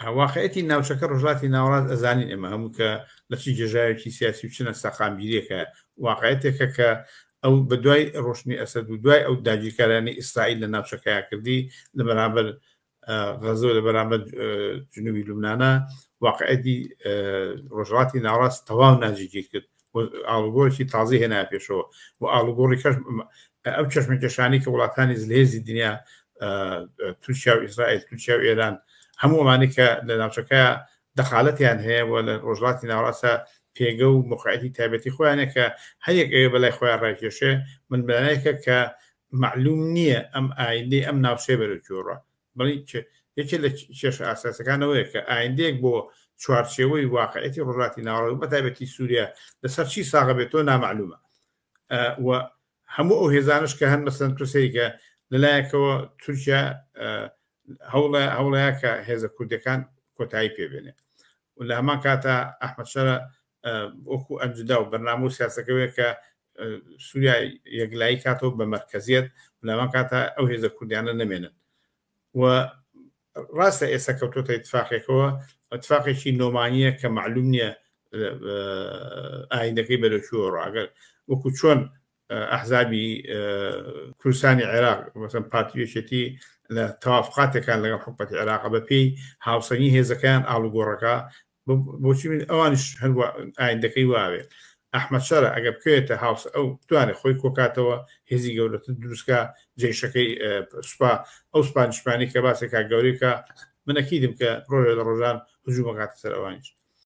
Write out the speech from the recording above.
واقعەتی ناوچەکە ڕۆژهەڵاتی ناوەڕاست ئەزانین ئێمە هەموو کە لە چی جێژاوێکی سیاسی و چنە سەقامگیریەکە واقعەتێکە کە ئەو بە دوای ڕۆشنی ئەسەد و دوای ئەو داگیرکارانی ئیسرائیل لە ناوچەکەیان کردی لە بەرامبەر غەزە لە بەرامبەر جنوبی لوبنانە واقعەتی ڕۆژهەڵاتی ناوەڕاست تەواو ناجێگیر کرد ئاڵوگۆڕێکی تازی هێنا پێشەوە و ئاڵوگۆڕی کەش ئەو چەشمەکێشانی کە وڵاتانی لەهێزی دنیا تورکیا و ئیسرائیل تورکیا و ئێران هەموو ئەمانی کە لە ناوچەکە دەخالەتیان هەیە و لە ڕۆژهەڵاتی ناوەڕاستە پێگە و موقعەتی تایبەتی خۆیانە کە هەیەک ئەوێ بەلای خۆیان ڕاکێشێ من بەلایەکە کە معلوم نییە ئەم ئایندەی ئەم ناوچێ بەرەوچۆڕە بەڵی یەکێ لە کێشە ئاساسەکانەوەیە کە ئایندەیەک بۆ چوارچێوەی واقعەتی ڕۆژهەڵاتی ناوەڕاست بە تایبەتی سووریا لەسەر چی ساغە بێتەوە نامعلومە و هەموو ئەو هێزانش کە هەن مەسەن پرسەیەکە لەلایەکەوە تورکیا هەوڵەیە کە هێزە کوردەکان کۆتایی پێبێنێ و لە هەمان کاتە ئەحمەد شەرە وەکو ئەنجدا و بەرنامە و سیاسەکەوەیە کە سووریا یەکلایی کاتەوە بە مەرکەزیەت لە هەمان کاتە ئەو هێزە کوردیانە نەمێنن و ڕاستە ئێستا کەوتۆتە ئیتفاقێکەوە اتفاقێکی نۆمانیە کە معلوم نییە ئایندەکەی بەرەوچووە ڕاگەر وەکو چۆن ئەحزابی کوردستانی عێراق مەسەن پارتیێشێتی لە تەوافقاتێکان لەگەڵ حکومەتی عێراق بە پێی هاوسەنگی هێزەکەیان ئاڵوگۆڕەکە بۆچی ئەوانش هەروە ئایندەکەی واوێ ئەحمەد شەرە ئەگە بکوێتە هاوس ئەو توانێت خۆی کۆکاتەوە هێزی گەورەتر دروستکە جێشەکەی سوپا ئەو سوپانیشمانی کە باسێکا گەورەیەکە منەکیدم کە ڕۆژێ لە ڕۆژان هجوومەکاتە سەر ئەوانیش